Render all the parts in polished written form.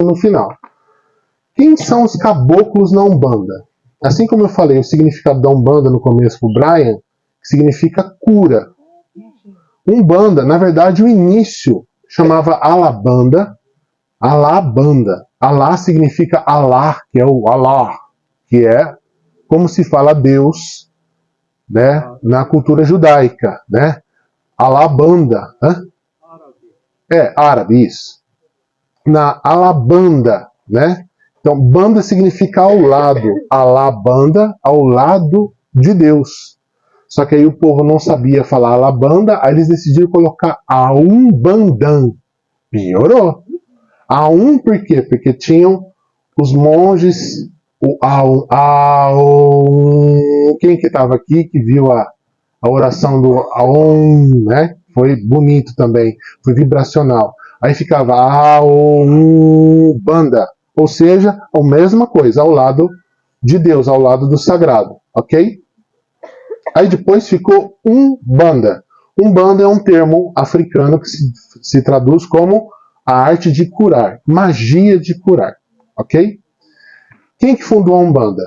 no final. Quem são os caboclos na Umbanda? Assim como eu falei, o significado da Umbanda no começo para o Brian, significa cura. Umbanda, na verdade, o início chamava Alabanda. Alabanda. Alá significa Allah, que é o Allah, que é como se fala Deus, né, na cultura judaica, né? Alabanda. Árabe, isso. Na Alabanda, né? Então, banda significa ao lado. Alabanda, ao lado de Deus. Só que aí o povo não sabia falar Alabanda, aí eles decidiram colocar Aumbandan. Piorou. Aum por quê? Porque tinham os monges, quem que estava aqui que viu a oração do Aum, né? Foi bonito também, foi vibracional. Aí ficava Aumbanda, ou seja, a mesma coisa, ao lado de Deus, ao lado do sagrado, ok? Aí depois ficou Umbanda. Umbanda é um termo africano que se traduz como a arte de curar, magia de curar, ok? Quem que fundou a Umbanda?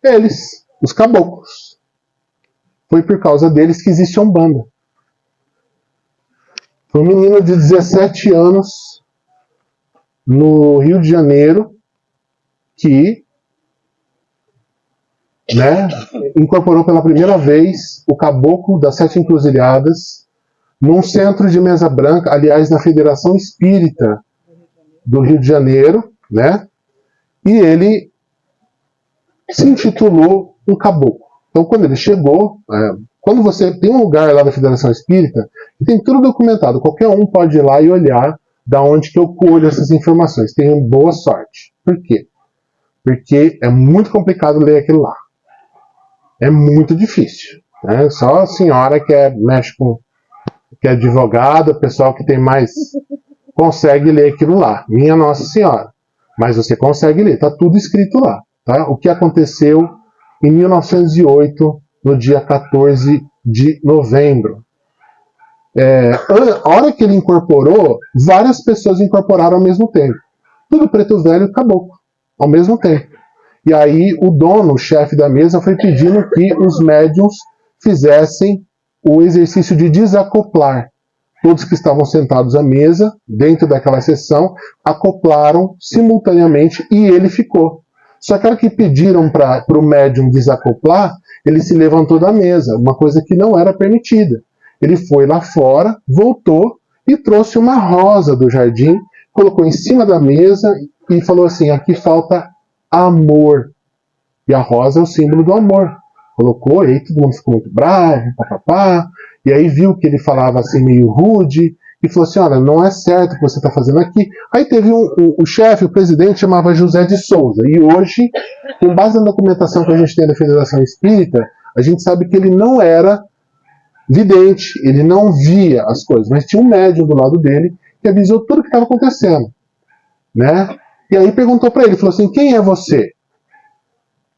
Eles, os caboclos. Foi por causa deles que existe a Umbanda. Foi um menino de 17 anos no Rio de Janeiro que, né, incorporou pela primeira vez o Caboclo das Sete Encruzilhadas num centro de mesa branca, aliás, na Federação Espírita do Rio de Janeiro, né? E ele se intitulou um caboclo. Então, quando ele chegou, quando você tem um lugar lá da Federação Espírita, tem tudo documentado, qualquer um pode ir lá e olhar da onde que eu colho essas informações. Tenham boa sorte. Por quê? Porque é muito complicado ler aquilo lá. É muito difícil. Né? Só a senhora que mexe com, que é advogada, o pessoal que tem mais, consegue ler aquilo lá. Minha Nossa Senhora. Mas você consegue ler, está tudo escrito lá. Tá? O que aconteceu em 1908, no dia 14 de novembro. A hora que ele incorporou, várias pessoas incorporaram ao mesmo tempo. Tudo preto velho e caboclo, ao mesmo tempo. E aí o dono, o chefe da mesa, foi pedindo que os médiuns fizessem o exercício de desacoplar. Todos que estavam sentados à mesa, dentro daquela sessão, acoplaram simultaneamente e ele ficou. Só que a hora que pediram para o médium desacoplar, ele se levantou da mesa, uma coisa que não era permitida. Ele foi lá fora, voltou e trouxe uma rosa do jardim, colocou em cima da mesa e falou assim, aqui falta amor. E a rosa é o símbolo do amor. Colocou, e aí todo mundo ficou muito bravo, papapá, e aí viu que ele falava assim meio rude, e falou assim, olha, não é certo o que você está fazendo aqui. Aí teve o chefe, o presidente, chamava José de Souza, e hoje, com base na documentação que a gente tem da Federação Espírita, a gente sabe que ele não era vidente, ele não via as coisas, mas tinha um médium do lado dele que avisou tudo o que estava acontecendo, né? E aí perguntou para ele, falou assim, quem é você?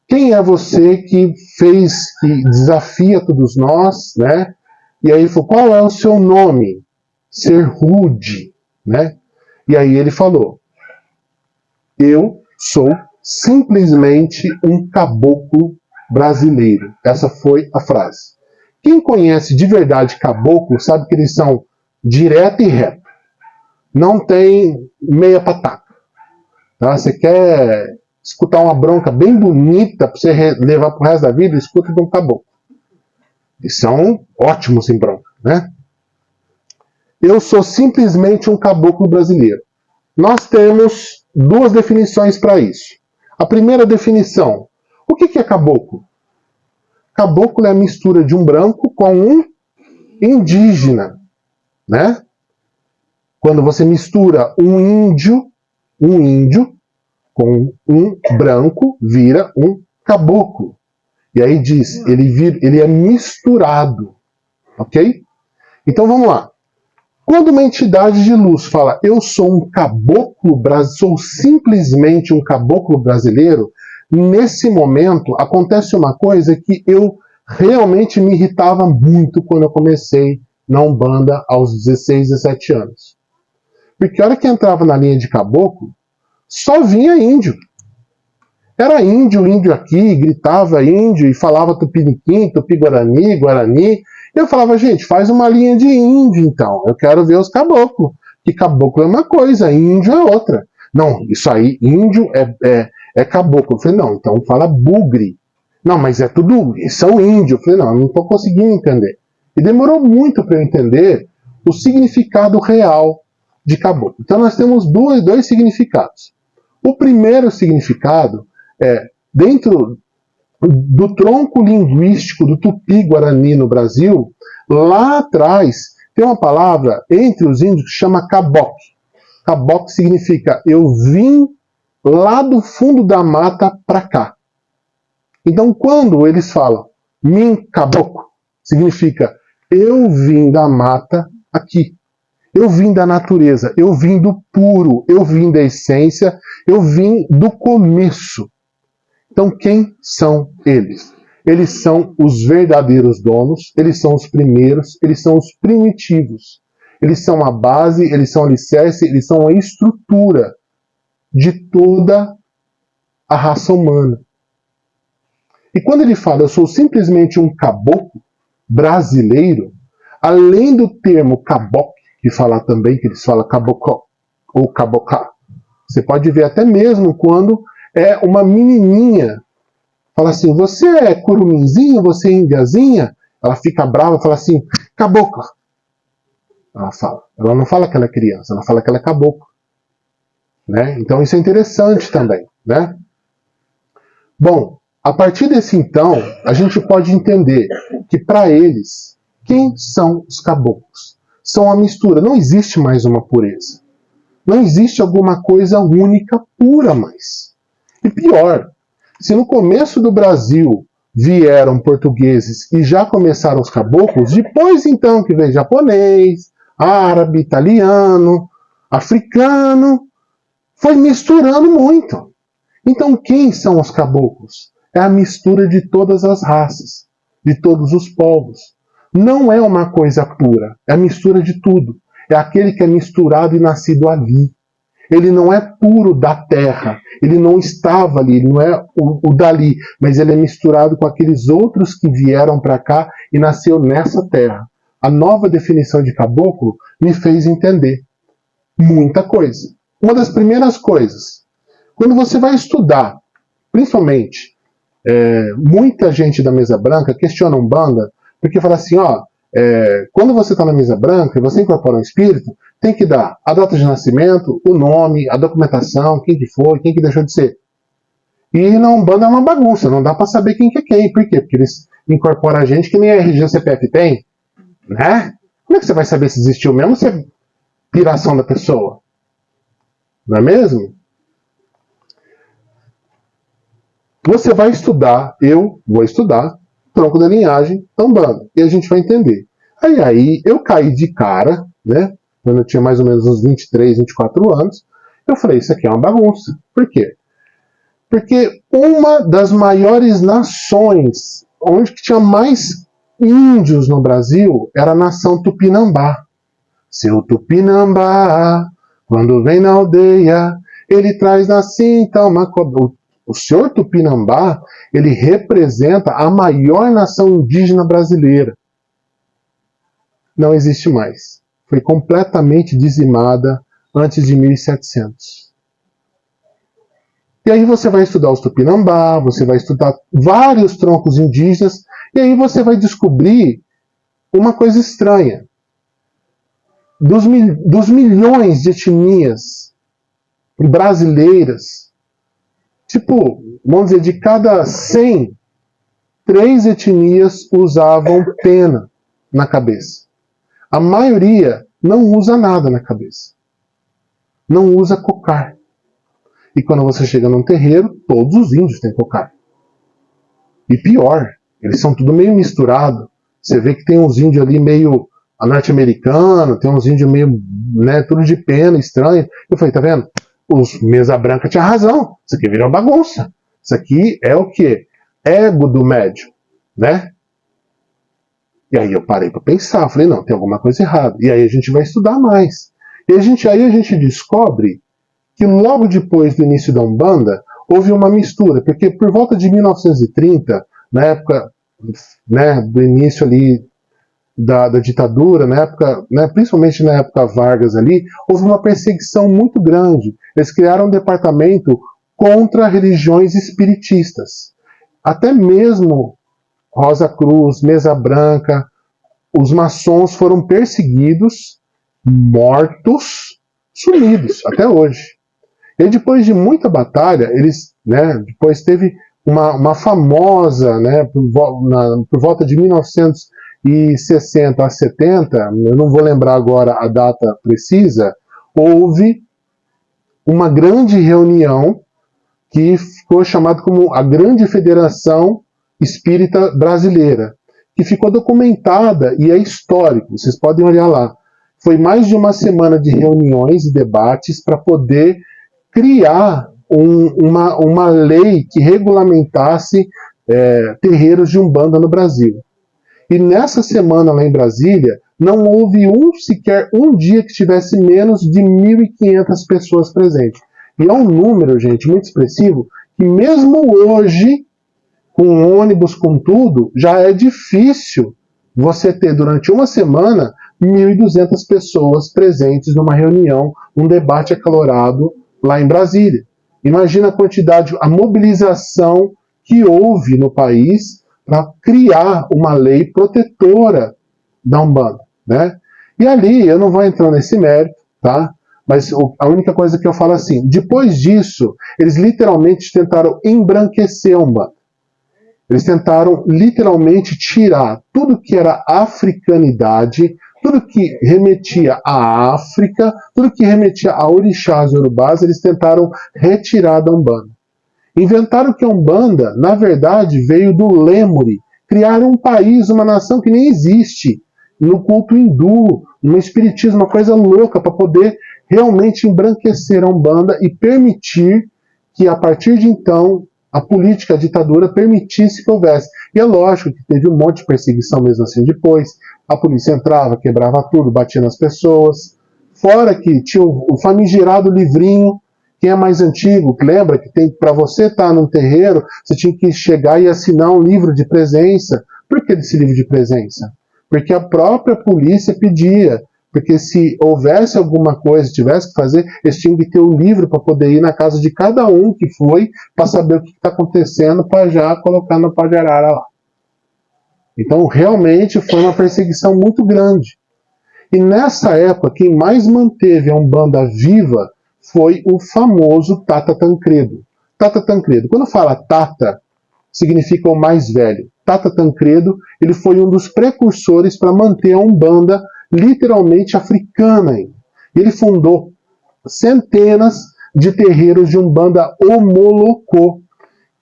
Quem é você que desafia todos nós, né? E aí ele falou, qual é o seu nome? Ser rude, né? E aí ele falou, eu sou simplesmente um caboclo brasileiro. Essa foi a frase. Quem conhece de verdade caboclo sabe que eles são direto e reto. Não tem meia pataca. Tá? Você quer escutar uma bronca bem bonita para você levar pro resto da vida, escuta de um caboclo. Eles são ótimos em bronca, né? Eu sou simplesmente um caboclo brasileiro. Nós temos duas definições para isso. A primeira definição, o que é caboclo? Caboclo é a mistura de um branco com um indígena, né? Quando você mistura um índio com um branco, vira um caboclo. E aí diz, ele é misturado, ok? Então vamos lá. Quando uma entidade de luz fala, eu sou um caboclo, sou simplesmente um caboclo brasileiro, nesse momento acontece uma coisa que eu realmente me irritava muito quando eu comecei na Umbanda aos 16, 17 anos. Porque a hora que entrava na linha de caboclo, só vinha índio. Era índio, índio aqui, gritava índio e falava tupiniquim, tupi-guarani, guarani. E eu falava, gente, faz uma linha de índio então. Eu quero ver os caboclos. Que caboclo é uma coisa, índio é outra. Não, isso aí, índio é caboclo. Eu falei, não, então fala bugre. Não, mas é tudo, são índios. Eu falei, não, eu não estou conseguindo entender. E demorou muito para eu entender o significado real de caboclo. Então nós temos dois significados. O primeiro significado é, dentro do tronco linguístico do Tupi-Guarani no Brasil, lá atrás tem uma palavra entre os índios que chama caboque. Caboque significa eu vim lá do fundo da mata para cá. Então quando eles falam min caboclo, significa eu vim da mata aqui. Eu vim da natureza, eu vim do puro, eu vim da essência, eu vim do começo. Então, quem são eles? Eles são os verdadeiros donos, eles são os primeiros, eles são os primitivos. Eles são a base, eles são o alicerce, eles são a estrutura de toda a raça humana. E quando ele fala, eu sou simplesmente um caboclo brasileiro, além do termo caboclo, que fala também, que eles falam caboclo ou cabocá, você pode ver até mesmo quando é uma menininha, fala assim, você é curuminzinha, você é indiazinha? Ela fica brava e fala assim, cabocla. Ela fala. Ela não fala que ela é criança, ela fala que ela é cabocla. Né? Então isso é interessante também. Né? Bom, a partir desse então, a gente pode entender que para eles, quem são os caboclos? São a mistura, não existe mais uma pureza. Não existe alguma coisa única, pura mais. E pior, se no começo do Brasil vieram portugueses e já começaram os caboclos, depois então que veio japonês, árabe, italiano, africano, foi misturando muito. Então quem são os caboclos? É a mistura de todas as raças, de todos os povos. Não é uma coisa pura, é a mistura de tudo. É aquele que é misturado e nascido ali. Ele não é puro da terra, ele não estava ali, ele não é o dali, mas ele é misturado com aqueles outros que vieram para cá e nasceu nessa terra. A nova definição de caboclo me fez entender muita coisa. Uma das primeiras coisas, quando você vai estudar, principalmente, muita gente da mesa branca questiona a Umbanda, porque fala assim, ó, quando você está na mesa branca e você incorpora um espírito, tem que dar a data de nascimento, o nome, a documentação, quem que foi, quem que deixou de ser. E na Umbanda é uma bagunça, não dá para saber quem que é quem. Por quê? Porque eles incorporam a gente que nem a RG CPF tem. Né? Como é que você vai saber se existiu mesmo se é piração da pessoa? Não é mesmo? Você vai estudar, eu vou estudar, tronco da linhagem, Umbanda. E a gente vai entender. Aí eu caí de cara, né? Quando eu tinha mais ou menos uns 23, 24 anos, eu falei, isso aqui é uma bagunça. Por quê? Porque uma das maiores nações, onde tinha mais índios no Brasil, era a nação Tupinambá. Seu Tupinambá, quando vem na aldeia, ele traz na cinta uma cobra. O senhor Tupinambá, ele representa a maior nação indígena brasileira. Não existe mais. Foi completamente dizimada antes de 1700. E aí você vai estudar os Tupinambá, você vai estudar vários troncos indígenas, e aí você vai descobrir uma coisa estranha. Dos milhões de etnias brasileiras, tipo, vamos dizer, de cada 100, 3 etnias usavam pena na cabeça. A maioria não usa nada na cabeça. Não usa cocar. E quando você chega num terreiro, todos os índios têm cocar. E pior, eles são tudo meio misturado. Você vê que tem uns índios ali meio norte-americano, tem uns índios meio, né, tudo de pena, estranho. Eu falei, tá vendo? Os mesa branca tinha razão. Isso aqui virou bagunça. Isso aqui é o quê? Ego do médium, né? E aí eu parei para pensar, falei, não, tem alguma coisa errada. E aí a gente vai estudar mais. E aí a gente descobre que logo depois do início da Umbanda, houve uma mistura, porque por volta de 1930, na época, né, do início ali da ditadura, na época, né, principalmente na época Vargas ali, houve uma perseguição muito grande. Eles criaram um departamento contra religiões espiritistas. Até mesmo Rosa Cruz, Mesa Branca, os maçons foram perseguidos, mortos, sumidos, até hoje. E depois de muita batalha, eles, né, depois teve uma famosa, né, por volta de 1960 a 70, eu não vou lembrar agora a data precisa, houve uma grande reunião que ficou chamada como a Grande Federação Espírita Brasileira, que ficou documentada e é histórico, vocês podem olhar lá. Foi mais de uma semana de reuniões e debates para poder criar uma lei que regulamentasse terreiros de Umbanda no Brasil. E nessa semana lá em Brasília, não houve sequer um dia que tivesse menos de 1.500 pessoas presentes. E é um número, gente, muito expressivo, que mesmo hoje, com ônibus, com tudo, já é difícil você ter durante uma semana 1.200 pessoas presentes numa reunião, um debate acalorado lá em Brasília. Imagina a quantidade, a mobilização que houve no país para criar uma lei protetora da Umbanda, né? E ali, eu não vou entrar nesse mérito, tá? Mas a única coisa que eu falo assim, depois disso, eles literalmente tentaram embranquecer a Umbanda. Eles tentaram literalmente tirar tudo que era africanidade, tudo que remetia à África, tudo que remetia a orixás urubás, eles tentaram retirar da Umbanda. Inventaram que a Umbanda, na verdade, veio do Lemuri. Criaram um país, uma nação que nem existe, no culto hindu, no espiritismo, uma coisa louca, para poder realmente embranquecer a Umbanda e permitir que, a partir de então, a política, a ditadura, permitisse que houvesse. E é lógico que teve um monte de perseguição mesmo assim depois. A polícia entrava, quebrava tudo, batia nas pessoas. Fora que tinha o famigerado livrinho. Quem é mais antigo, lembra que tem para você estar num terreiro, você tinha que chegar e assinar um livro de presença. Por que esse livro de presença? Porque a própria polícia pedia. Porque se houvesse alguma coisa, tivesse que fazer, eles tinham que ter o livro para poder ir na casa de cada um que foi, para saber o que está acontecendo, para já colocar no pau de arara lá. Então, realmente, foi uma perseguição muito grande. E nessa época, quem mais manteve a Umbanda viva foi o famoso Tata Tancredo. Tata Tancredo, quando fala Tata, significa o mais velho. Tata Tancredo, ele foi um dos precursores para manter a Umbanda literalmente africana. Ele fundou centenas de terreiros de Umbanda Omolocô,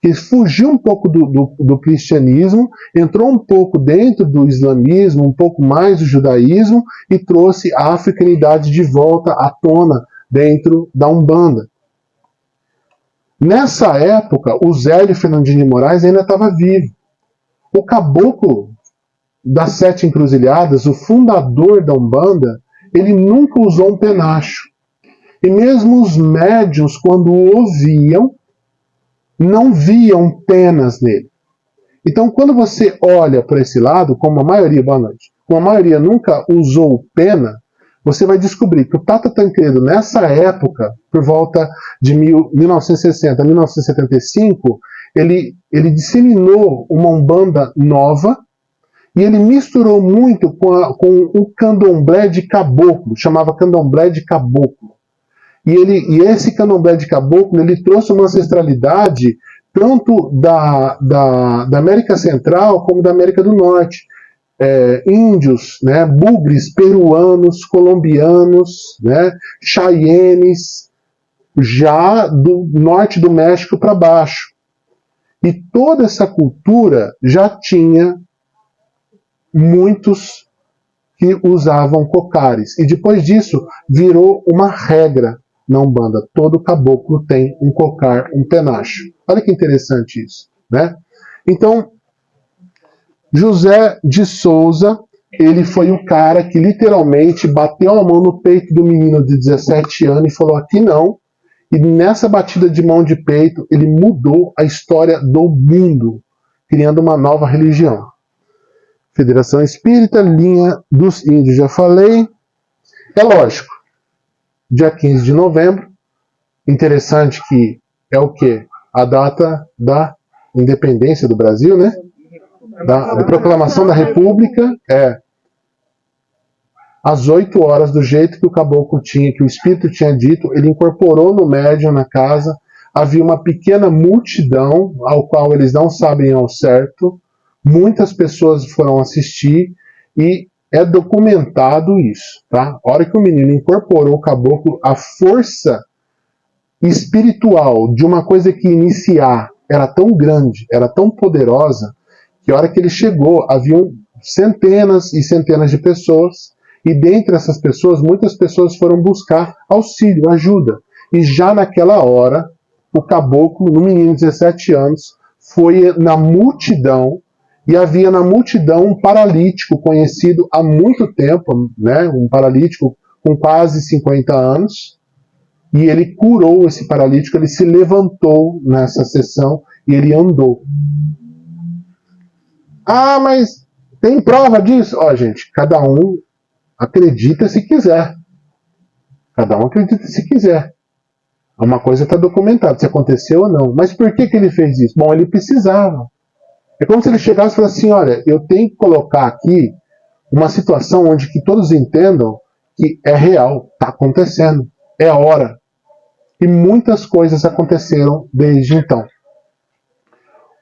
que fugiu um pouco do cristianismo, entrou um pouco dentro do islamismo, um pouco mais do judaísmo, e trouxe a africanidade de volta à tona dentro da Umbanda. Nessa época, o Zélio Fernandinho de Moraes ainda estava vivo. O caboclo das Sete Encruzilhadas, o fundador da Umbanda, ele nunca usou um penacho. E mesmo os médiuns, quando o ouviam, não viam penas nele. Então, quando você olha para esse lado, como a maioria, boa noite, como a maioria nunca usou pena, você vai descobrir que o Tata Tancredo, nessa época, por volta de 1960 a 1975, ele disseminou uma Umbanda nova, e ele misturou muito com o candomblé de caboclo, chamava candomblé de caboclo. E esse candomblé de caboclo, ele trouxe uma ancestralidade tanto da América Central como da América do Norte. Índios, né, bugres, peruanos, colombianos, né, cheyennes, já do norte do México para baixo. E toda essa cultura já tinha muitos que usavam cocares. E depois disso, virou uma regra na Umbanda. Todo caboclo tem um cocar, um penacho. Olha que interessante isso, né? Então, José de Souza ele foi o cara que literalmente bateu a mão no peito do menino de 17 anos e falou: aqui não. E nessa batida de mão de peito, ele mudou a história do mundo, criando uma nova religião. Federação Espírita, linha dos índios, já falei. É lógico, dia 15 de novembro, interessante que é o quê? A data da independência do Brasil, né? Da proclamação da República, às 8 horas, do jeito que o caboclo tinha, que o espírito tinha dito, ele incorporou no médium na casa. Havia uma pequena multidão, ao qual eles não sabem ao certo. Muitas pessoas foram assistir e é documentado isso, tá? A hora que o menino incorporou o caboclo, a força espiritual de uma coisa que iniciar era tão grande, era tão poderosa, que a hora que ele chegou, haviam centenas e centenas de pessoas. E dentre essas pessoas, muitas pessoas foram buscar auxílio, ajuda. E já naquela hora, o caboclo, no menino de 17 anos, foi na multidão, e havia na multidão um paralítico conhecido há muito tempo, né? Um paralítico com quase 50 anos, e ele curou esse paralítico, ele se levantou nessa sessão e ele andou. Ah, mas tem prova disso? Ó, gente, cada um acredita se quiser. Cada um acredita se quiser. Uma coisa está documentada, se aconteceu ou não. Mas por que ele fez isso? Bom, ele precisava. É como se ele chegasse e falasse assim: olha, eu tenho que colocar aqui uma situação onde que todos entendam que é real, está acontecendo, é a hora. E muitas coisas aconteceram desde então.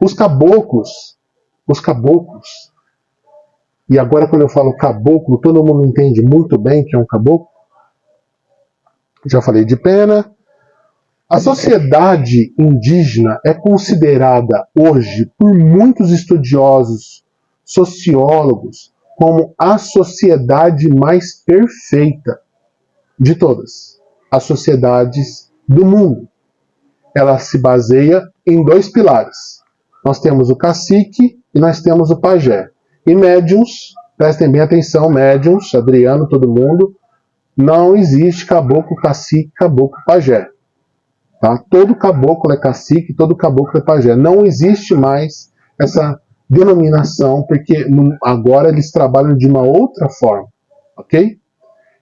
Os caboclos, e agora quando eu falo caboclo, todo mundo entende muito bem que é um caboclo. Já falei de pena. A sociedade indígena é considerada hoje por muitos estudiosos, sociólogos, como a sociedade mais perfeita de todas as sociedades do mundo. Ela se baseia em 2 pilares. Nós temos o cacique e nós temos o pajé. E médiuns, prestem bem atenção, médiuns, Adriano, todo mundo, não existe caboclo, cacique, caboclo, pajé. Tá? Todo caboclo é cacique, todo caboclo é pajé. Não existe mais essa denominação, porque agora eles trabalham de uma outra forma. Ok?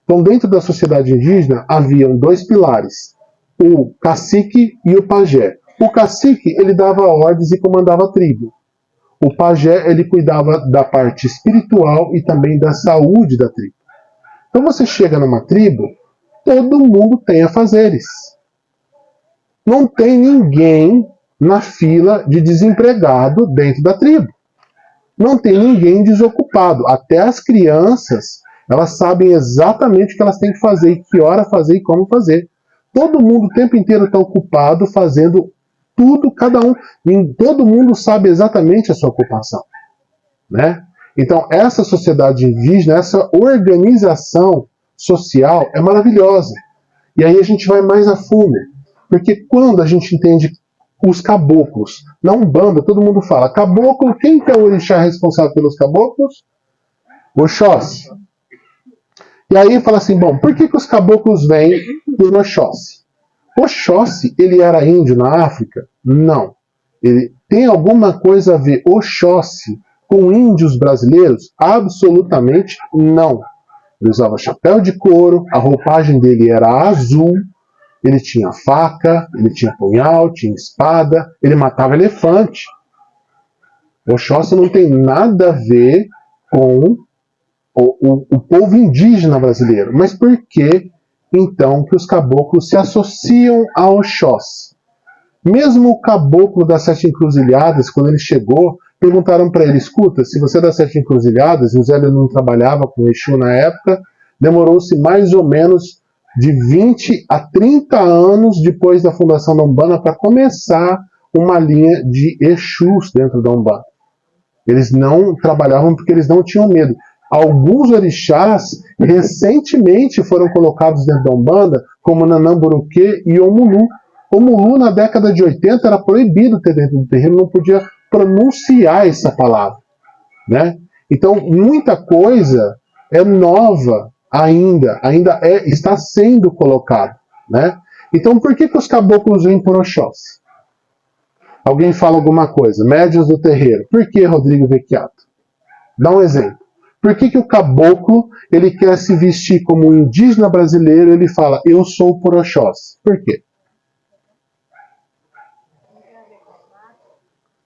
Então, dentro da sociedade indígena, haviam 2 pilares, o cacique e o pajé. O cacique, ele dava ordens e comandava a tribo. O pajé, ele cuidava da parte espiritual e também da saúde da tribo. Então você chega numa tribo, todo mundo tem afazeres. Não tem ninguém na fila de desempregado dentro da tribo. Não tem ninguém desocupado. Até as crianças, elas sabem exatamente o que elas têm que fazer, e que hora fazer e como fazer. Todo mundo o tempo inteiro está ocupado fazendo tudo, cada um, todo mundo sabe exatamente a sua ocupação, né? Então, essa sociedade indígena, essa organização social é maravilhosa. E aí a gente vai mais a fundo, porque quando a gente entende os caboclos, na Umbanda, todo mundo fala, caboclo, quem que é o orixá responsável pelos caboclos? Oxóssi. E aí fala assim, bom, por que os caboclos vêm por Oxóssi? Oxóssi, ele era índio na África? Não. Ele tem alguma coisa a ver, Oxóssi, com índios brasileiros? Absolutamente não. Ele usava chapéu de couro, a roupagem dele era azul, ele tinha faca, ele tinha punhal, tinha espada, ele matava elefante. Oxóssi não tem nada a ver com o povo indígena brasileiro. Mas por que então que os caboclos se associam a Oxóssi? Mesmo o caboclo das 7 encruzilhadas, quando ele chegou, perguntaram para ele, escuta, se você é das 7 encruzilhadas, e o Zé não trabalhava com Exu na época, demorou-se mais ou menos de 20 a 30 anos depois da fundação da Umbanda para começar uma linha de Exus dentro da Umbanda. Eles não trabalhavam porque eles não tinham medo. Alguns orixás recentemente foram colocados dentro da Umbanda, como Nanamburuquê e Omulu. Omulu, na década de 80, era proibido ter dentro do terreiro, não podia pronunciar essa palavra, né? Então, muita coisa é nova ainda está sendo colocado, né? Então, por que os caboclos vêm por Oxóssi? Alguém fala alguma coisa, médiuns do terreiro. Por que, Rodrigo Vecchiato? Dá um exemplo. Por que o caboclo ele quer se vestir como um indígena brasileiro? Ele fala, eu sou por Oxóssi. Por quê?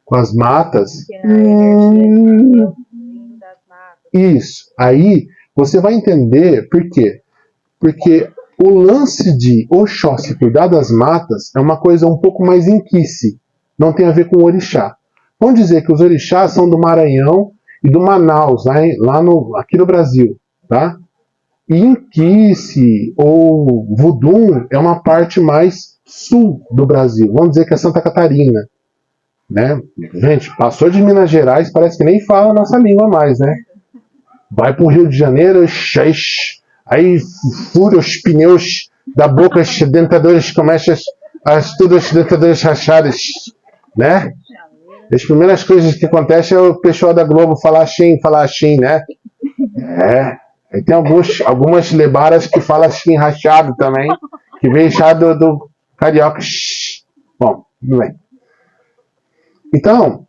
Com as matas? Isso. Aí você vai entender por quê. Porque o lance de Oxóssi cuidar das matas é uma coisa um pouco mais inquice. Não tem a ver com o orixá. Vamos dizer que os orixás são do Maranhão e do Manaus, aqui no Brasil. Tá? E Inquice ou Voodoo é uma parte mais sul do Brasil. Vamos dizer que é Santa Catarina. Né? Gente, passou de Minas Gerais, parece que nem fala a nossa língua mais, né? Vai para o Rio de Janeiro, aí fura os pneus da boca, os dentadores começam os dentadores rachados, né? As primeiras coisas que acontecem é o pessoal da Globo falar assim, né? Aí tem algumas lebaras que falam assim rachado também, que vem rachado do carioca. Bom, não é. Então,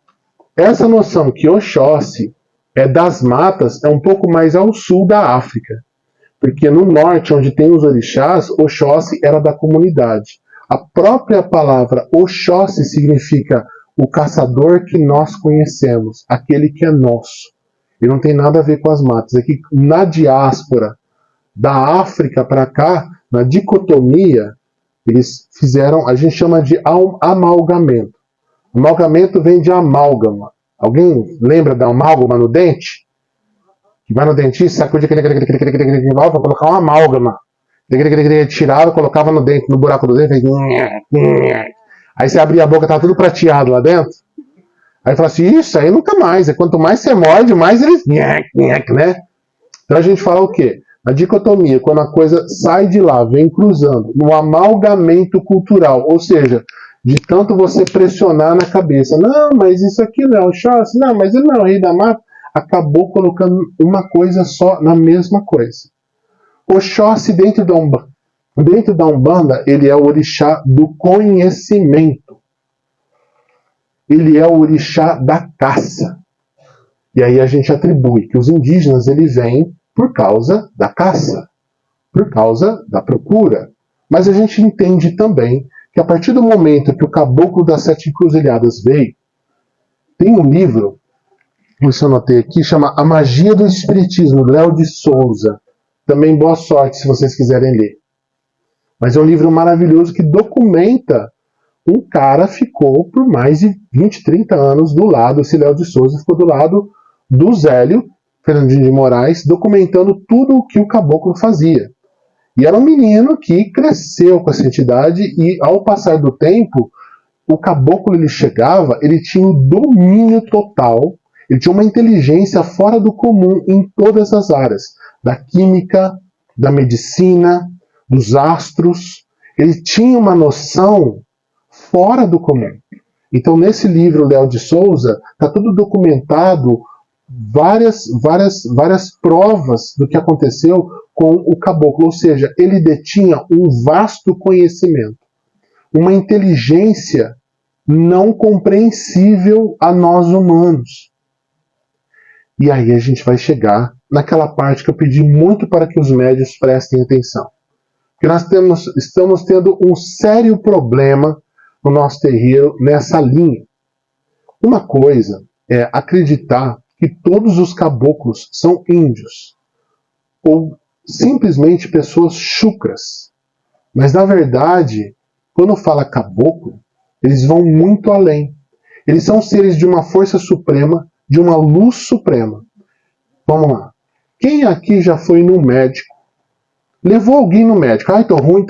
essa noção que Oxóssi é das matas é um pouco mais ao sul da África. Porque no norte, onde tem os orixás, Oxóssi era da comunidade. A própria palavra Oxóssi significa o caçador que nós conhecemos, aquele que é nosso. E não tem nada a ver com as matas. É que na diáspora da África para cá, na dicotomia, eles fizeram, a gente chama de amalgamento. Amalgamento vem de amálgama. Alguém lembra da amálgama no dente? Que vai no dentista, sacude para colocar uma amálgama. Tirava, colocava no dente, no buraco do dente. Aí você abria a boca, tava tudo prateado lá dentro. Aí fala assim, isso aí nunca mais. Quanto mais você morde, mais eles... né? Então a gente fala o quê? A dicotomia, quando a coisa sai de lá, vem cruzando, no amalgamento cultural, ou seja, de tanto você pressionar na cabeça, não, mas isso aqui não é o Oxóssi, não, mas ele não é o rei da mata, acabou colocando uma coisa só na mesma coisa. Oxóssi dentro da Umbanda, ele é o orixá do conhecimento. Ele é o orixá da caça. E aí a gente atribui que os indígenas eles vêm por causa da caça, por causa da procura. Mas a gente entende também que a partir do momento que o Caboclo das Sete Encruzilhadas veio, tem um livro, isso eu anotei aqui, chama A Magia do Espiritismo, Léo de Souza. Também boa sorte se vocês quiserem ler. Mas é um livro maravilhoso que documenta um cara ficou por mais de 20, 30 anos do lado, esse Léo de Souza ficou do lado do Zélio, Fernandinho de Moraes, documentando tudo o que o caboclo fazia. E era um menino que cresceu com essa entidade e, ao passar do tempo, o caboclo ele chegava, ele tinha o domínio total, ele tinha uma inteligência fora do comum em todas as áreas, da química, da medicina, dos astros. Ele tinha uma noção fora do comum. Então, nesse livro, Léo de Souza, está tudo documentado, várias provas do que aconteceu com o caboclo. Ou seja, ele detinha um vasto conhecimento, uma inteligência não compreensível a nós humanos. E aí a gente vai chegar naquela parte que eu pedi muito para que os médios prestem atenção. Porque nós estamos tendo um sério problema no nosso terreiro nessa linha. Uma coisa é acreditar que todos os caboclos são índios, ou simplesmente pessoas chucras. Mas, na verdade, quando fala caboclo, eles vão muito além. Eles são seres de uma força suprema, de uma luz suprema. Vamos lá. Quem aqui já foi no médico? Levou alguém no médico. Ai, tô ruim.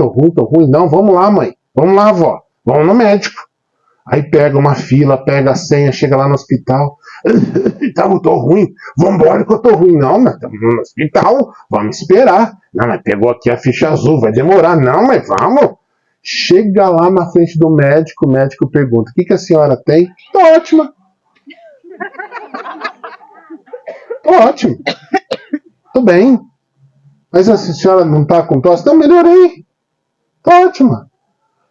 Não, vamos lá, mãe. Vamos lá, vó. Vamos no médico. Aí pega uma fila, pega a senha, chega lá no hospital. Então, eu tô ruim. Vambora que eu tô ruim. Não, mas estamos no hospital. Vamos esperar. Não, mas pegou aqui a ficha azul. Vai demorar. Não, mas vamos. Chega lá na frente do médico. O médico pergunta: o que a senhora tem? Tô ótima. Ótimo. Tô bem. Mas a senhora não tá com tosse? Não, melhorei. Tá ótima.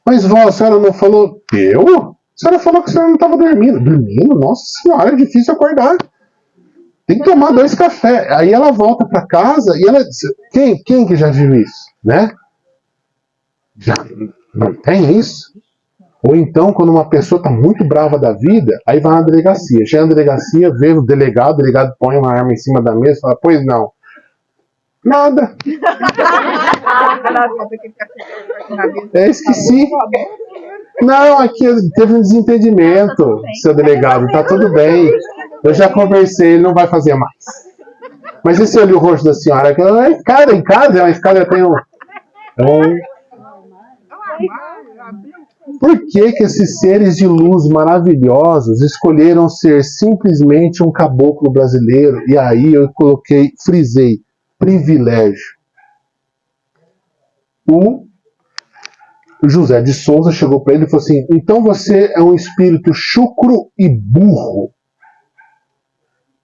Mas vó, a senhora não falou... Eu? A senhora falou que a senhora não estava dormindo. Dormindo? Nossa senhora, é difícil acordar. Tem que tomar 2 cafés. Aí ela volta para casa e ela diz... Quem que já viu isso? Né? Já não tem isso? Ou então, quando uma pessoa está muito brava da vida, aí vai na delegacia. Chega na delegacia, vê o delegado põe uma arma em cima da mesa e fala, pois não. Nada. Esqueci. Não, aqui teve um desentendimento, seu delegado. Tá tudo bem. Eu já conversei, ele não vai fazer mais. Mas esse olho roxo da senhora, a escada tem um... Por que esses seres de luz maravilhosos escolheram ser simplesmente um caboclo brasileiro? E aí eu frisei, privilégio. O José de Souza chegou para ele e falou assim, então você é um espírito chucro e burro.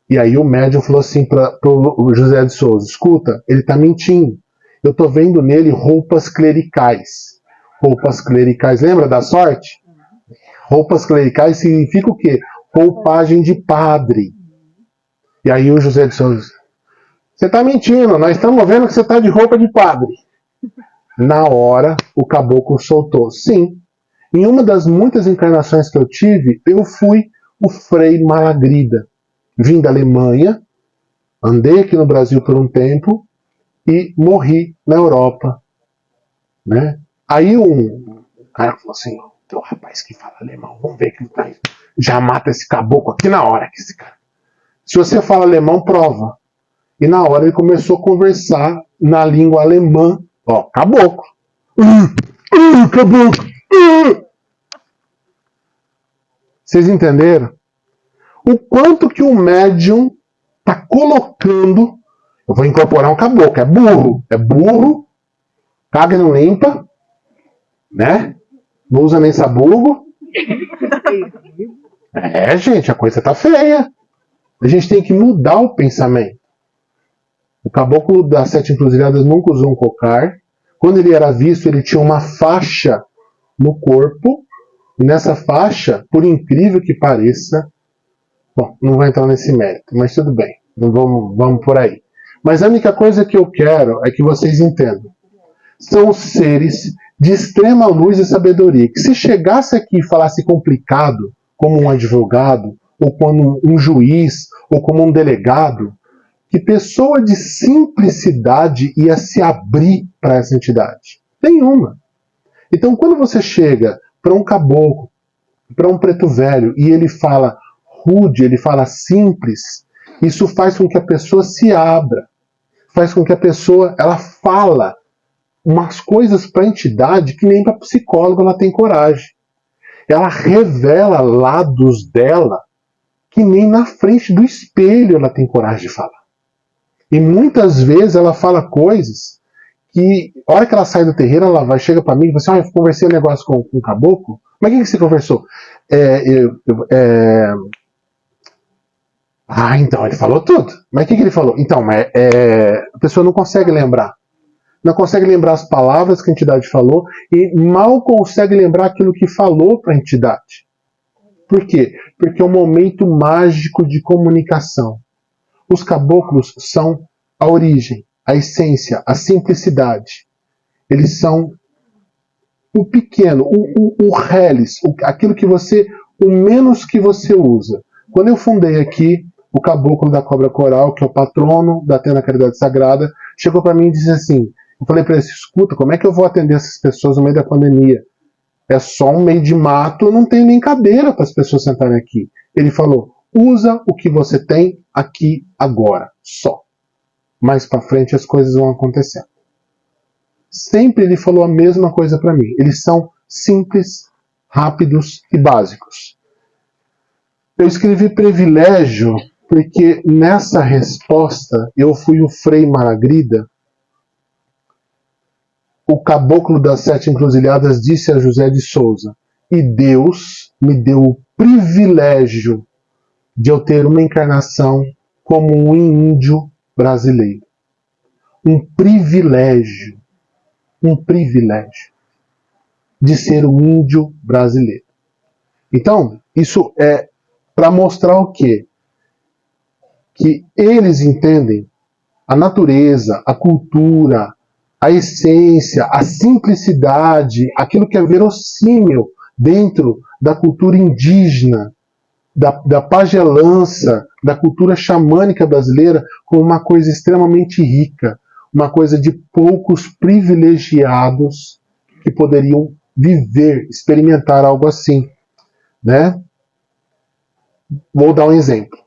E aí o médium falou assim para o José de Souza, escuta, ele está mentindo. Eu estou vendo nele roupas clericais. Roupas clericais, lembra da sorte? Roupas clericais significa o quê? Roupagem de padre. E aí o José de Souza, você está mentindo, nós estamos vendo que você está de roupa de padre. Na hora, o caboclo soltou. Sim, em uma das muitas encarnações que eu tive, eu fui o Frei Malagrida. Vim da Alemanha, andei aqui no Brasil por um tempo e morri na Europa. Né? Aí um cara falou assim, tem um rapaz que fala alemão, vamos ver que ele tá aí. Já mata esse caboclo aqui na hora. Que esse cara. Se você fala alemão, prova. E na hora ele começou a conversar na língua alemã. Ó, caboclo. Caboclo. Vocês entenderam? O quanto que o médium tá colocando... Eu vou incorporar um caboclo. É burro. É burro. Caga e não limpa. Né? Não usa nem sabugo. Gente, a coisa tá feia. A gente tem que mudar o pensamento. O caboclo das 7 encruzilhadas nunca usou um cocar. Quando ele era visto, ele tinha uma faixa no corpo. E nessa faixa, por incrível que pareça... Bom, não vou entrar nesse mérito, mas tudo bem. Vamos por aí. Mas a única coisa que eu quero é que vocês entendam. São seres de extrema luz e sabedoria. Que se chegasse aqui e falasse complicado, como um advogado, ou como um juiz, ou como um delegado, que pessoa de simplicidade ia se abrir para essa entidade? Nenhuma. Então, quando você chega para um caboclo, para um preto velho, e ele fala rude, ele fala simples, isso faz com que a pessoa se abra, faz com que a pessoa ela fala umas coisas para a entidade que nem para psicólogo ela tem coragem. Ela revela lados dela que nem na frente do espelho ela tem coragem de falar. E muitas vezes ela fala coisas que, a hora que ela sai do terreiro, ela chega para mim e fala assim, eu conversei um negócio com o caboclo. Mas o que você conversou? Então, ele falou tudo. Mas o que ele falou? Então, a pessoa não consegue lembrar. Não consegue lembrar as palavras que a entidade falou e mal consegue lembrar aquilo que falou para a entidade. Por quê? Porque é um momento mágico de comunicação. Os caboclos são a origem, a essência, a simplicidade. Eles são o pequeno, o reles, aquilo que o menos que você usa. Quando eu fundei aqui o caboclo da cobra coral, que é o patrono da Tenda Caridade Sagrada, chegou para mim e disse assim, eu falei para ele, escuta, como é que eu vou atender essas pessoas no meio da pandemia? É só um meio de mato, não tem nem cadeira para as pessoas sentarem aqui. Ele falou, usa o que você tem aqui agora, só. Mais para frente as coisas vão acontecendo. Sempre ele falou a mesma coisa para mim. Eles são simples, rápidos e básicos. Eu escrevi privilégio porque nessa resposta eu fui o Frei Malagrida. O caboclo das 7 encruzilhadas disse a José de Souza, e Deus me deu o privilégio de eu ter uma encarnação como um índio brasileiro. Um privilégio de ser um índio brasileiro. Então, isso é para mostrar o quê? Que eles entendem a natureza, a cultura, a essência, a simplicidade, aquilo que é verossímil dentro da cultura indígena, da pagelança, da cultura xamânica brasileira, como uma coisa extremamente rica, uma coisa de poucos privilegiados que poderiam viver, experimentar algo assim, né? Vou dar um exemplo.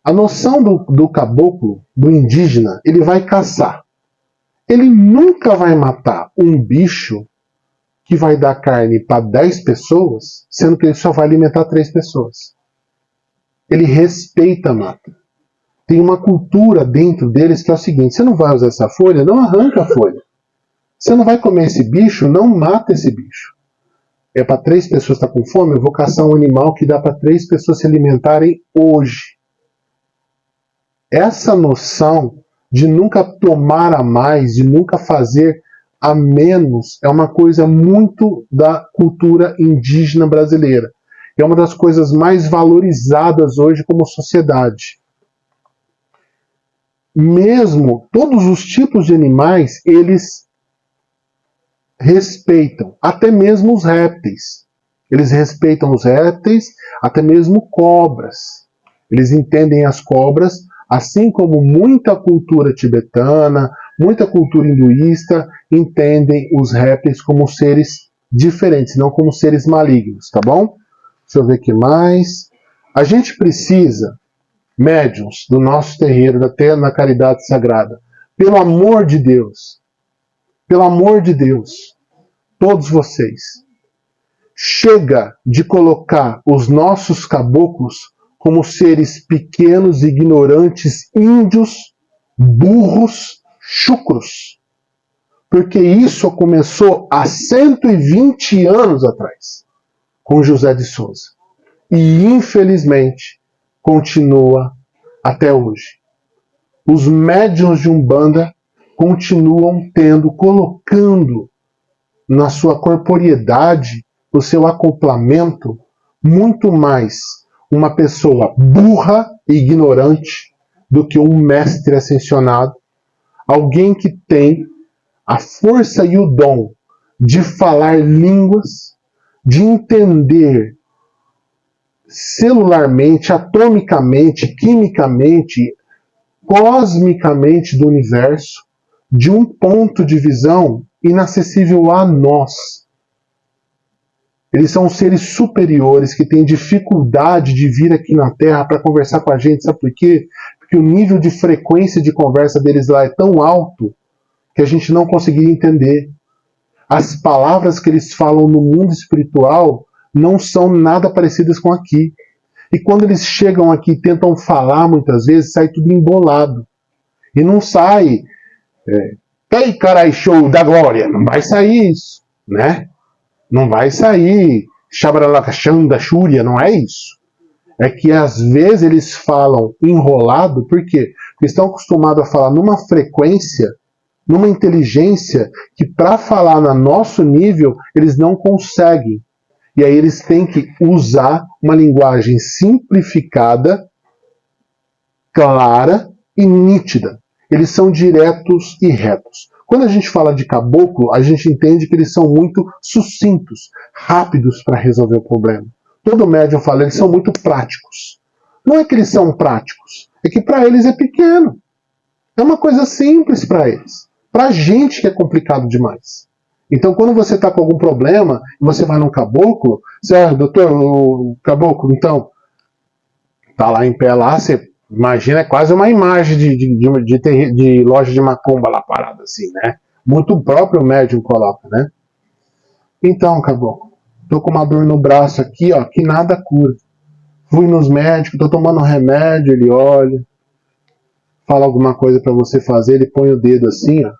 A noção do caboclo, do indígena, ele vai caçar. Ele nunca vai matar um bicho que vai dar carne para 10 pessoas, sendo que ele só vai alimentar 3 pessoas. Ele respeita a mata. Tem uma cultura dentro deles que é o seguinte: você não vai usar essa folha, não arranca a folha. Você não vai comer esse bicho, não mata esse bicho. É para 3 pessoas estar com fome, eu vou caçar um animal que dá para 3 pessoas se alimentarem hoje. Essa noção de nunca tomar a mais, de nunca fazer a menos, é uma coisa muito da cultura indígena brasileira. É uma das coisas mais valorizadas hoje como sociedade. Mesmo todos os tipos de animais, eles respeitam, até mesmo os répteis. Eles respeitam os répteis, até mesmo cobras. Eles entendem as cobras, assim como muita cultura tibetana, muita cultura hinduísta, entendem os répteis como seres diferentes, não como seres malignos, tá bom? Deixa eu ver o que mais. A gente precisa, médiuns do nosso terreiro, na Caridade Sagrada, pelo amor de Deus, todos vocês, chega de colocar os nossos caboclos como seres pequenos, ignorantes, índios, burros, chucros. Porque isso começou há 120 anos atrás, com José de Souza. E, infelizmente, continua até hoje. Os médiuns de Umbanda continuam colocando na sua corporeidade, no seu acoplamento, muito mais uma pessoa burra e ignorante do que um mestre ascensionado, alguém que tem a força e o dom de falar línguas, de entender celularmente, atomicamente, quimicamente, cosmicamente do universo, de um ponto de visão inacessível a nós. Eles são seres superiores que têm dificuldade de vir aqui na Terra para conversar com a gente. Sabe por quê? Porque o nível de frequência de conversa deles lá é tão alto que a gente não conseguiria entender. As palavras que eles falam no mundo espiritual não são nada parecidas com aqui. E quando eles chegam aqui e tentam falar, muitas vezes, sai tudo embolado. E não sai... Ei, carai, show da glória! Não vai sair isso, né? Não vai sair Shabralakashanda Shurya, não é isso. É que às vezes eles falam enrolado, por quê? Porque estão acostumados a falar numa frequência, numa inteligência, que para falar no nosso nível, eles não conseguem. E aí eles têm que usar uma linguagem simplificada, clara e nítida. Eles são diretos e retos. Quando a gente fala de caboclo, a gente entende que eles são muito sucintos, rápidos para resolver o problema. Todo médium fala, eles são muito práticos. Não é que eles são práticos, é que para eles é pequeno. É uma coisa simples para eles. Para a gente que é complicado demais. Então, quando você está com algum problema, e você vai num caboclo, você, doutor, o caboclo, então, tá lá em pé lá, você imagina, é quase uma imagem de loja de macumba lá parada, assim, né? Muito próprio médium coloca, né? Então, caboclo, tô com uma dor no braço aqui, ó, que nada cura. Fui nos médicos, tô tomando um remédio, ele olha, fala alguma coisa para você fazer, ele põe o dedo assim, ó.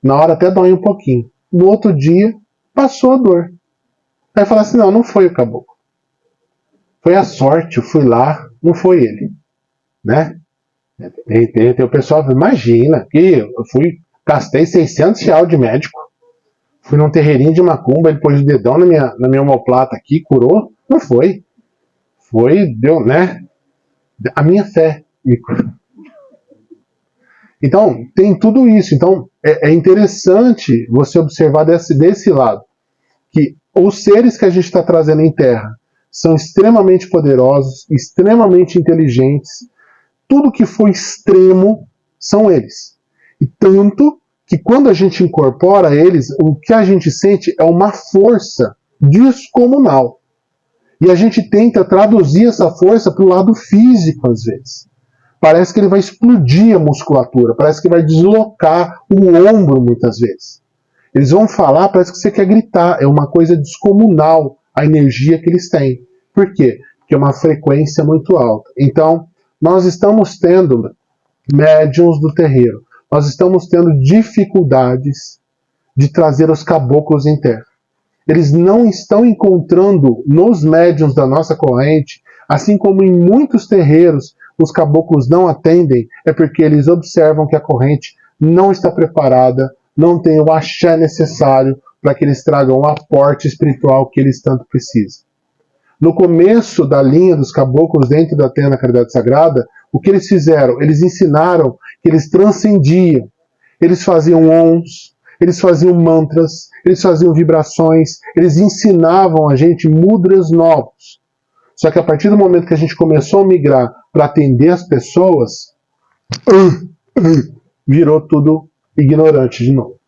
Na hora até dói um pouquinho. No outro dia, passou a dor. Aí fala assim, não foi o caboclo. Foi a sorte, eu fui lá, não foi ele. Né? Tem o pessoal, imagina, que eu gastei 600 reais de médico, fui num terreirinho de macumba, ele pôs o dedão na minha omoplata aqui, curou. Não foi. Deu, né? A minha fé me curou. Então, tem tudo isso. Então, é interessante você observar desse lado, que os seres que a gente está trazendo em Terra são extremamente poderosos, extremamente inteligentes. Tudo que for extremo são eles. E tanto que quando a gente incorpora eles, o que a gente sente é uma força descomunal. E a gente tenta traduzir essa força para o lado físico, às vezes. Parece que ele vai explodir a musculatura, parece que vai deslocar o ombro, muitas vezes. Eles vão falar, parece que você quer gritar. É uma coisa descomunal a energia que eles têm. Por quê? Porque é uma frequência muito alta. Então, nós estamos tendo médiuns do terreiro. Nós estamos tendo dificuldades de trazer os caboclos em terra. Eles não estão encontrando nos médiuns da nossa corrente, assim como em muitos terreiros os caboclos não atendem, é porque eles observam que a corrente não está preparada, não tem o axé necessário para que eles tragam o aporte espiritual que eles tanto precisam. No começo da linha dos caboclos dentro da Tenda Caridade Sagrada, o que eles fizeram? Eles ensinaram que eles transcendiam. Eles faziam ons, eles faziam mantras, eles faziam vibrações, eles ensinavam a gente mudras novos. Só que a partir do momento que a gente começou a migrar para atender as pessoas, virou tudo ignorante de novo.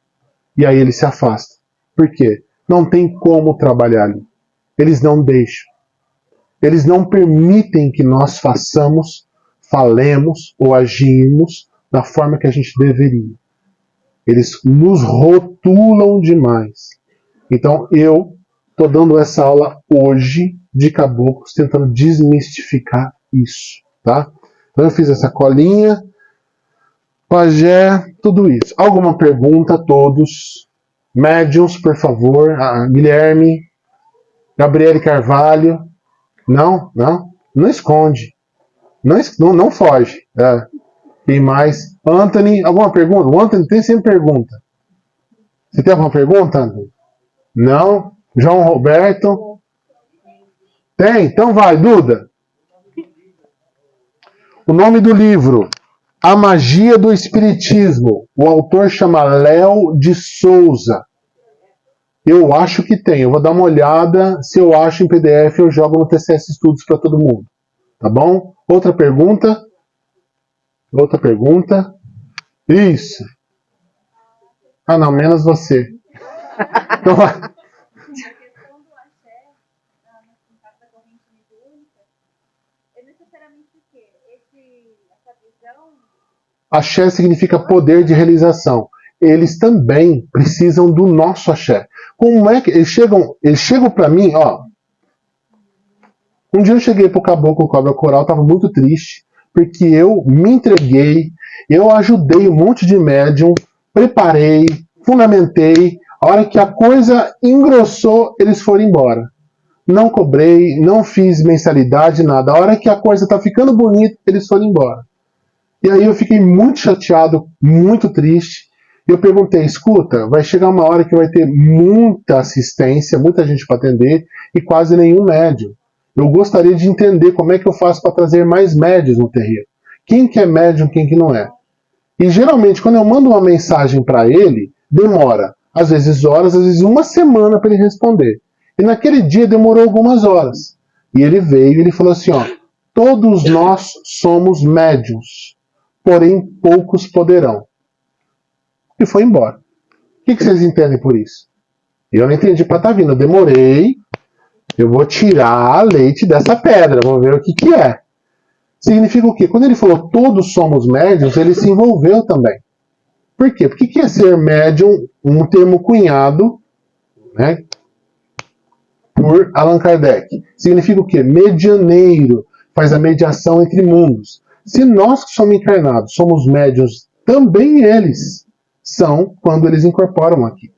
E aí eles se afastam. Por quê? Não tem como trabalhar ali. Eles não deixam. Eles não permitem que nós façamos, falemos ou agimos da forma que a gente deveria. Eles nos rotulam demais. Então eu estou dando essa aula hoje de caboclos, tentando desmistificar isso. Tá? Então eu fiz essa colinha, pajé, tudo isso. Alguma pergunta a todos? Médiuns, por favor. Guilherme, Gabriele Carvalho. Não esconde. Não foge. Quem mais? Anthony, alguma pergunta? O Anthony tem sempre pergunta. Você tem alguma pergunta, Anthony? Não? João Roberto? Tem? Então vai, Duda. O nome do livro, A Magia do Espiritismo. O autor chama Léo de Souza. Eu acho que tem. Eu vou dar uma olhada. Se eu acho em PDF, eu jogo no TCS Estudos para todo mundo. Tá bom? Outra pergunta? Outra pergunta? Isso. Ah, não. Menos você. Então vai. Axé significa poder de realização. Eles também precisam do nosso axé. Como é que eles chegam para mim, ó. Um dia eu cheguei pro Caboclo Cobra Coral, estava muito triste, porque eu me entreguei, eu ajudei um monte de médium, preparei, fundamentei. A hora que a coisa engrossou, eles foram embora. Não cobrei, não fiz mensalidade, nada. A hora que a coisa tá ficando bonita, eles foram embora. E aí eu fiquei muito chateado, muito triste. Eu perguntei, escuta, vai chegar uma hora que vai ter muita assistência, muita gente para atender e quase nenhum médium. Eu gostaria de entender como é que eu faço para trazer mais médios no terreiro. Quem que é médium, quem que não é. E geralmente quando eu mando uma mensagem para ele, demora, às vezes horas, às vezes uma semana para ele responder. E naquele dia demorou algumas horas. E ele veio e ele falou assim, ó, todos nós somos médiuns, porém poucos poderão. E foi embora. O que vocês entendem por isso? Eu não entendi para estar vindo. Eu demorei. Eu vou tirar leite dessa pedra. Vou ver o que é. Significa o quê? Quando ele falou todos somos médiuns, ele se envolveu também. Por quê? Porque o que é ser médium? Um termo cunhado, né, por Allan Kardec. Significa o quê? Medianeiro. Faz a mediação entre mundos. Se nós que somos encarnados somos médiuns, também eles são quando eles incorporam aqui.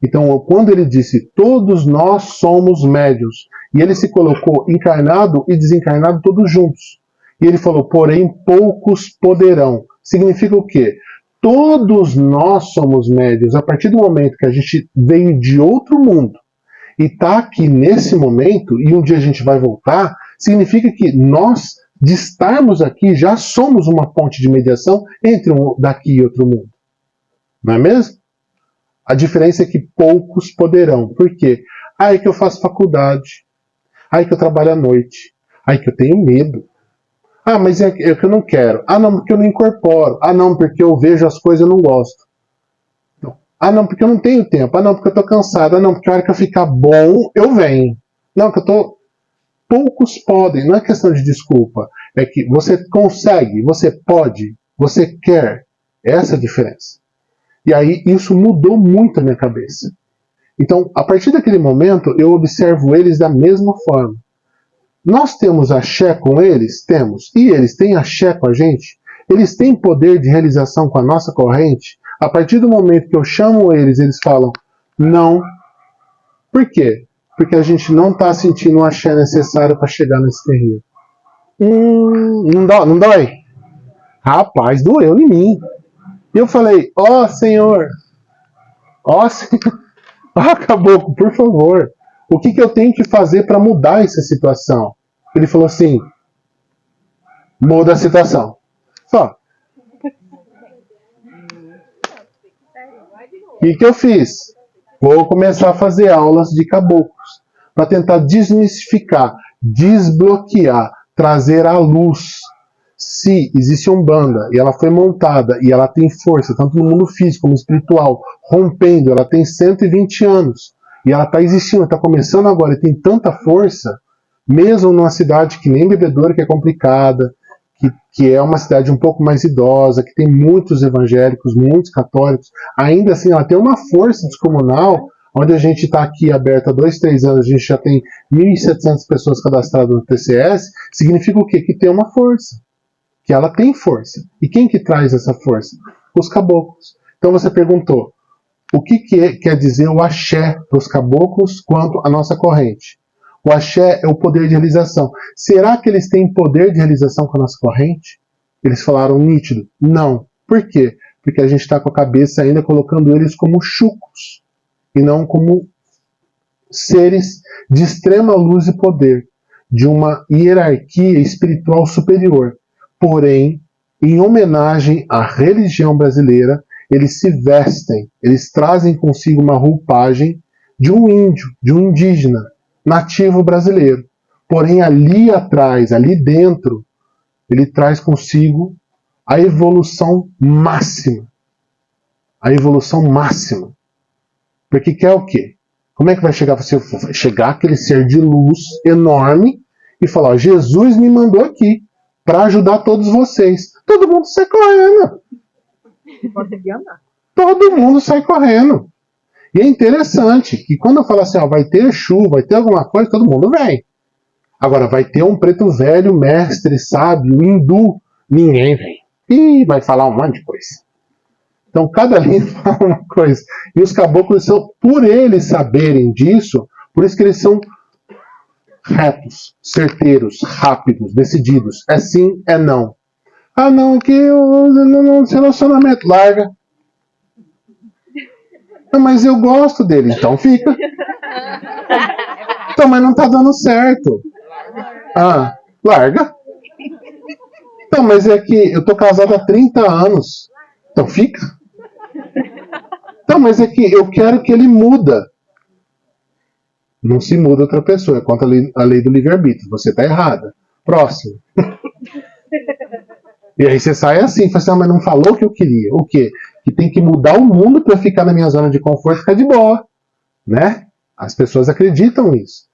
Então, quando ele disse, todos nós somos médiuns, e ele se colocou encarnado e desencarnado todos juntos. E ele falou, porém poucos poderão. Significa o quê? Todos nós somos médiuns. A partir do momento que a gente veio de outro mundo e está aqui nesse momento, e um dia a gente vai voltar, significa que nós, de estarmos aqui, já somos uma ponte de mediação entre um daqui e outro mundo. Não é mesmo? A diferença é que poucos poderão. Por quê? É que eu faço faculdade. É que eu trabalho à noite. É que eu tenho medo. Mas é que eu não quero. Não, porque eu não incorporo. Não, porque eu vejo as coisas e eu não gosto. Não, porque eu não tenho tempo. Não, porque eu tô cansado. Não, porque a hora que eu ficar bom, eu venho. Não, que eu tô... Poucos podem. Não é questão de desculpa. É que você consegue, você pode, você quer. Essa é a diferença. E aí isso mudou muito a minha cabeça. Então, a partir daquele momento, eu observo eles da mesma forma. Nós temos axé com eles? Temos. E eles têm axé com a gente? Eles têm poder de realização com a nossa corrente? A partir do momento que eu chamo eles, eles falam não. Por quê? Porque a gente não está sentindo o axé necessário para chegar nesse terreno. Não dói? Rapaz, doeu em mim. E eu falei, Senhor, Senhor, Caboclo, por favor, o que eu tenho que fazer para mudar essa situação? Ele falou assim, muda a situação. Só. E o que eu fiz? Vou começar a fazer aulas de caboclos, para tentar desmistificar, desbloquear, trazer à luz. Se existe uma Umbanda e ela foi montada e ela tem força, tanto no mundo físico como espiritual, rompendo, ela tem 120 anos e ela está existindo, está começando agora e tem tanta força, mesmo numa cidade que nem Bebedouro, que é complicada, que é uma cidade um pouco mais idosa, que tem muitos evangélicos, muitos católicos, ainda assim ela tem uma força descomunal, onde a gente está aqui aberto há 2, 3 anos, a gente já tem 1.700 pessoas cadastradas no TCS, significa o quê? Que tem uma força. Que ela tem força. E quem que traz essa força? Os caboclos. Então você perguntou, o que quer dizer o axé para os caboclos quanto à nossa corrente? O axé é o poder de realização. Será que eles têm poder de realização com a nossa corrente? Eles falaram nítido. Não. Por quê? Porque a gente está com a cabeça ainda colocando eles como chucros e não como seres de extrema luz e poder, de uma hierarquia espiritual superior. Porém, em homenagem à religião brasileira, eles se vestem, eles trazem consigo uma roupagem de um índio, de um indígena, nativo brasileiro. Porém, ali atrás, ali dentro, ele traz consigo a evolução máxima. A evolução máxima. Porque quer o quê? Como é que vai chegar você? Vai chegar aquele ser de luz enorme e falar, Jesus me mandou aqui para ajudar todos vocês. Todo mundo sai correndo. Todo mundo sai correndo. E é interessante que quando eu falo assim, vai ter chuva, vai ter alguma coisa, todo mundo vem. Agora, vai ter um preto velho, mestre, sábio, hindu, ninguém vem. E vai falar um monte de coisa. Então, cada linha fala uma coisa. E os caboclos são, por eles saberem disso, por isso que eles são retos, certeiros, rápidos, decididos. É sim, é não. Não, que no relacionamento larga. Não, mas eu gosto dele, então fica. Então, mas não tá dando certo. Larga. Então, mas é que eu tô casado há 30 anos. Então fica. Então, mas é que eu quero que ele muda. Não se muda outra pessoa, é contra a lei do livre-arbítrio. Você está errada. Próximo. E aí você sai assim, fala assim, mas não falou o que eu queria. O quê? Que tem que mudar o mundo para ficar na minha zona de conforto e ficar de boa. Né? As pessoas acreditam nisso.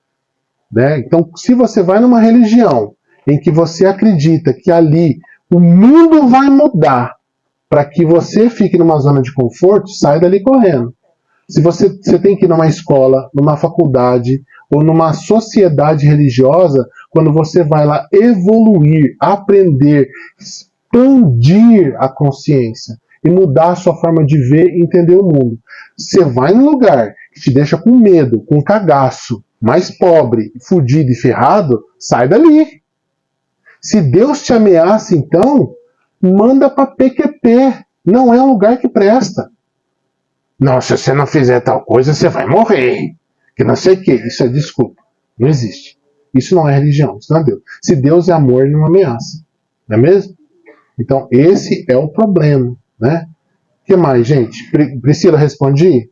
Né? Então, se você vai numa religião em que você acredita que ali o mundo vai mudar para que você fique numa zona de conforto, sai dali correndo. Se você tem que ir numa escola, numa faculdade ou numa sociedade religiosa, quando você vai lá evoluir, aprender, expandir a consciência e mudar a sua forma de ver e entender o mundo. Você vai num lugar que te deixa com medo, com cagaço, mais pobre, fudido e ferrado, sai dali. Se Deus te ameaça, então, manda para PQP. Não é um lugar que presta. Não, se você não fizer tal coisa, você vai morrer. Que não sei o que. Isso é desculpa. Não existe. Isso não é religião, isso não é Deus. Se Deus é amor, ele não ameaça. Não é mesmo? Então, esse é o problema, né? O que mais, gente? Priscila, respondi?